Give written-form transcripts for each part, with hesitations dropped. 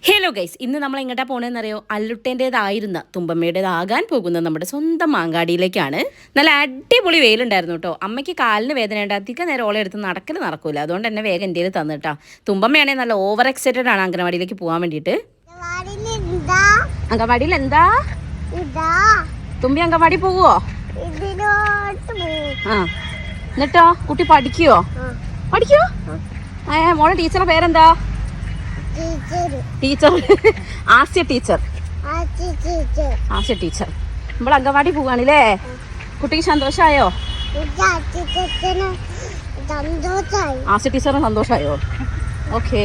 Hello guys, ഇന്ന് നമ്മൾ എങ്ങോട്ടാ പോകണമെന്നറിയോ? അല്ലുട്ടേൻ്റെതായിരുന്ന തുമ്പമ്മയുടേതാകാൻ പോകുന്ന നമ്മുടെ സ്വന്തം മാങ്കാടിയിലേക്കാണ്. നല്ല അടിപൊളി വെയിലുണ്ടായിരുന്നു കേട്ടോ. അമ്മയ്ക്ക് കാലിന് വേദന ഉണ്ട്, അധികം നേരം ഓളെ എടുത്ത് നടക്കൂല. അതുകൊണ്ട് തന്നെ വേഗം എൻ്റെ തന്നിട്ടാ. തുമ്പമ്മയാണെങ്കിൽ നല്ല ഓവർ എക്സൈറ്റഡ് ആണ് അംഗനവാടിയിലേക്ക് പോകാൻ വേണ്ടിയിട്ട്. അംഗൻവാടിയിൽ എന്താ തുമ്പി അംഗൻവാടി പോകുവോ? ആ, എന്നിട്ടോ കുട്ടി പഠിക്കുവോ? മോളെ ടീച്ചറുടെ പേരെന്താ? Teacher Asiya teacher. നമ്മൾ അംഗൻവാടി പോവാണല്ലേ? കുട്ടിക്ക് സന്തോഷായോ? ആസ്യ ടീച്ചറിന് സന്തോഷായോ? ഓക്കേ.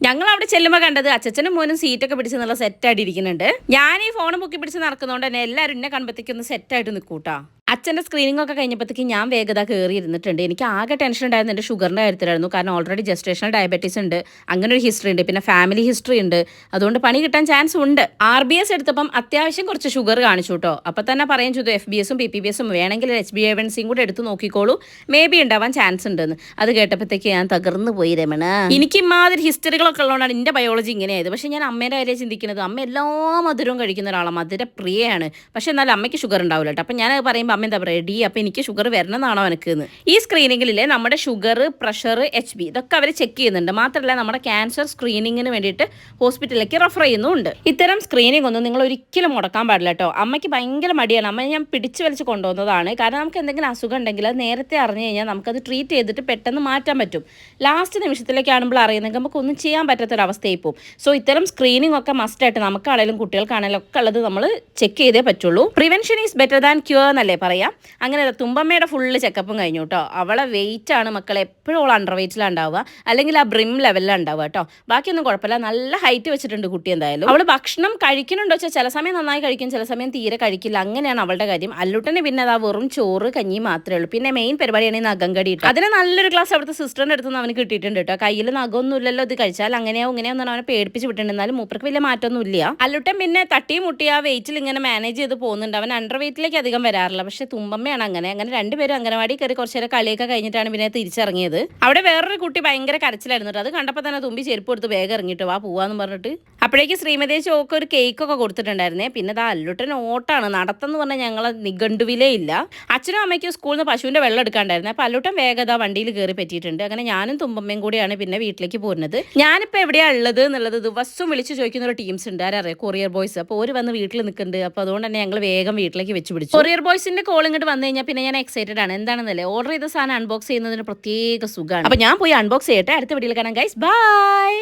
ഞങ്ങൾ അവിടെ ചെല്ലുമ്പോൾ കണ്ടത് അച്ഛനും മോനും സീറ്റൊക്കെ പിടിച്ച് നല്ല സെറ്റായിട്ട് ഇരിക്കുന്നുണ്ട്. ഞാൻ ഈ ഫോൺ പൊക്കി പിടിച്ച് നടക്കുന്നതുകൊണ്ട് തന്നെ എല്ലാവരും എന്നെ കാണുമ്പോഴത്തേക്കും ഒന്ന് സെറ്റായിട്ട് നിൽക്കൂട്ടാ. അച്ഛൻ്റെ സ്ക്രീനിങ് ഒക്കെ കഴിഞ്ഞപ്പോഴത്തേക്ക് ഞാൻ വേഗത കയറി ഇരുന്നിട്ടുണ്ട്. എനിക്ക് ആകെ ടെൻഷൻ ഉണ്ടായിരുന്നു എൻ്റെ ഷുഗറിൻ്റെ കാര്യത്തിലായിരുന്നു. കാരണം ഓൾറെഡി ജസ്റ്റേഷണൽ ഡയബറ്റീസ് ഉണ്ട്, അങ്ങനെ ഒരു ഹിസ്റ്ററി ഉണ്ട്, പിന്നെ ഫാമിലി ഹിസ്റ്ററി ഉണ്ട്. അതുകൊണ്ട് പണി കിട്ടാൻ ചാൻസ് ഉണ്ട്. RBS എടുത്തപ്പം അത്യാവശ്യം കുറച്ച് ഷുഗർ കാണിച്ചു കേട്ടോ. അപ്പം തന്നെ പറയും ചെയ്തു FBSും PPBSും വേണമെങ്കിൽ HbA1cയും കൂടെ എടുത്ത് നോക്കിക്കോളൂ, മേ ബി ഉണ്ടാവാൻ ചാൻസ് ഉണ്ടെന്ന്. അത് കേട്ടപ്പോഴത്തേക്ക് ഞാൻ തകർന്നു പോയി രമണ. എനിക്ക് ഇമാതിരി ഹിസ്റ്ററികളൊക്കെ ഉള്ളതുകൊണ്ടാണ് എൻ്റെ ബയോളജി ഇങ്ങനെയായത്. പക്ഷേ ഞാൻ അമ്മേൻ്റെ കാര്യം ചിന്തിക്കുന്നത്, അമ്മ എല്ലാ മധുരവും കഴിക്കുന്ന ഒരാളാണ്, മധുര പ്രിയയാണ്. പക്ഷേ എന്നാലും അമ്മയ്ക്ക് ഷുഗർ ഉണ്ടാവില്ല കേട്ടോ. അപ്പം ഞാൻ പറയുമ്പോൾ അമ്മ എന്താ പറയുക, ഡി അപ്പം എനിക്ക് ഷുഗർ വരണമെന്നാണോ എനിക്ക് എന്ന്. ഈ സ്ക്രീനിങ്ങിലെ നമ്മുടെ ഷുഗർ, പ്രഷർ, HB ഇതൊക്കെ അവർ ചെക്ക് ചെയ്യുന്നുണ്ട്. മാത്രമല്ല നമ്മുടെ ക്യാൻസർ സ്ക്രീനിങ്ങിന് വേണ്ടിയിട്ട് ഹോസ്പിറ്റലിലേക്ക് റെഫർ ചെയ്യുന്നുണ്ട്. ഇത്തരം സ്ക്രീനിങ് ഒന്നും നിങ്ങൾ ഒരിക്കലും മുടക്കാൻ പാടില്ല കേട്ടോ. അമ്മയ്ക്ക് ഭയങ്കര മടിയാണ്. അമ്മ ഞാൻ പിടിച്ചു വലിച്ച് കൊണ്ടുവന്നതാണ്. കാരണം നമുക്ക് എന്തെങ്കിലും അസുഖം ഉണ്ടെങ്കിൽ അത് നേരത്തെ അറിഞ്ഞു കഴിഞ്ഞാൽ നമുക്കത് ട്രീറ്റ് ചെയ്തിട്ട് പെട്ടെന്ന് മാറ്റാൻ പറ്റും. ലാസ്റ്റ് നിമിഷത്തിലേക്കാണുമ്പോൾ അറിയുന്നെങ്കിൽ നമുക്കൊന്നും ചെയ്യാൻ പറ്റാത്തൊരവസ്ഥയായി പോകും. സോ ഇത്തരം സ്ക്രീനിങ് ഒക്കെ മസ്റ്റായിട്ട് നമുക്കാണെങ്കിലും കുട്ടികൾക്കാണെങ്കിലും ഒക്കെ ഉള്ളത് നമ്മൾ ചെക്ക് ചെയ്തേ പറ്റുള്ളൂ. Prevention is better than cure എന്നല്ലേ പറയാം. അങ്ങനെ തുമ്പമ്മയുടെ ഫുള്ള് ചെക്കപ്പും കഴിഞ്ഞു കേട്ടോ. അവളെ വെയിറ്റ് ആണ് മക്കളെ, എപ്പോഴും അവൾ അണ്ടർ വെയിറ്റിലാണ് ഉണ്ടാവുക, അല്ലെങ്കിൽ ആ ബ്രിം ലെവലിലാണ് ഉണ്ടാവുക കേട്ടോ. ബാക്കിയൊന്നും കുഴപ്പമില്ല, നല്ല ഹൈറ്റ് വെച്ചിട്ടുണ്ട് കുട്ടി. എന്തായാലും അവൾ ഭക്ഷണം കഴിക്കുന്നുണ്ടോ വെച്ചാൽ ചില സമയം നന്നായി കഴിക്കും, ചില സമയം തീരെ കഴിക്കില്ല. അങ്ങനെയാണ് അവളുടെ കാര്യം. അല്ലുട്ടന് പിന്നെ അതാ വെറും ചോറ് കഞ്ഞി മാത്രമേ ഉള്ളൂ. പിന്നെ മെയിൻ പരിപാടിയാണ് ഈ നഖം കടി. അതിന് നല്ലൊരു ക്ലാസ് അവിടുത്തെ സിസ്റ്ററിൻ്റെ അടുത്ത് നിന്ന് അവന് കിട്ടിയിട്ടുണ്ട് കേട്ടോ. കയ്യിൽ നഖമൊന്നും ഇല്ലല്ലോ, ഇത് കഴിച്ചാൽ അങ്ങനെയോ ഇങ്ങനെയൊന്നും അവനെ പേടിപ്പിച്ച് വിട്ടിട്ടുണ്ട്. എന്നാലും മൂപ്പർക്ക് വലിയ മാറ്റമൊന്നും ഇല്ല. അല്ലുട്ടൻ പിന്നെ തട്ടി മുട്ടി ആ വെയിറ്റിൽ ഇങ്ങനെ മാനേജ് ചെയ്ത് പോകുന്നുണ്ട്. അവൻ അണ്ടർ വെയിറ്റിലേക്ക് അധികം വരാറില്ല. പക്ഷേ തുമ്പമ്മയാണ് അങ്ങനെ രണ്ടുപേരും അംഗനവാടി കയറി കുറച്ച് നേരം കളിയൊക്കെ കഴിഞ്ഞിട്ടാണ് പിന്നെ തിരിച്ചിറങ്ങിയത്. അവിടെ വേറൊരു കുട്ടി ഭയങ്കര കരച്ചിലായിരുന്നു കേട്ടോ. അത് കണ്ടപ്പോൾ തന്നെ തുമ്പി ചെരുപ്പ് കൊടുത്ത് വേഗം ഇറങ്ങിയിട്ട് വാ പോവാന്ന് പറഞ്ഞിട്ട്. അപ്പോഴേക്ക് ശ്രീമതി ചോക്ക് ഒരു കേക്കൊക്കെ കൊടുത്തിട്ടുണ്ടായിരുന്നേ. പിന്നെ അത് അല്ലുട്ടൻ ഓട്ടാണ്. നടത്തെന്ന് പറഞ്ഞാൽ ഞങ്ങളെ നിഘണ്ടുവിലേ ഇല്ല. അച്ഛനും അമ്മയ്ക്കും സ്കൂളിൽ നിന്ന് പശുവിൻ്റെ വെള്ളം എടുക്കാണ്ടായിരുന്നു. അപ്പോൾ അല്ലുട്ടൻ വേഗത വണ്ടിയിൽ കയറി പറ്റിയിട്ടുണ്ട്. അങ്ങനെ ഞാനും തുമ്പമ്മയും കൂടിയാണ് പിന്നെ വീട്ടിലേക്ക് പോരുന്നത്. ഞാനിപ്പോൾ എവിടെയാണ് ഉള്ളത് എന്നുള്ളത് ദിവസവും വിളിച്ച് ചോദിക്കുന്ന ഒരു ടീംസ് ഉണ്ട്, ആരറിയാം, കൊറിയർ ബോയ്സ്. അപ്പോൾ ഒരു വന്ന് വീട്ടിൽ നിൽക്കുന്നുണ്ട്. അപ്പോൾ അതുകൊണ്ട് തന്നെ ഞങ്ങൾ വേഗം വീട്ടിലേക്ക് വെച്ച് പിടിച്ചു. കൊറിയർ ബോയ്സിന്റെ കോൾ ഇങ്ങോട്ട് വന്നു കഴിഞ്ഞാൽ പിന്നെ ഞാൻ എക്സൈറ്റഡ് ആണ്. എന്താണെന്നല്ലേ, ഓർഡർ ചെയ്ത സാധനം അൺബോക്സ് ചെയ്യുന്നതിന് പ്രത്യേക സുഖമാണ്. അപ്പോൾ ഞാൻ പോയി അൺബോക്സ് ചെയ്യട്ടെ. അടുത്ത വീഡിയോയിൽ കാണാം ഗൈസ്, ബൈ.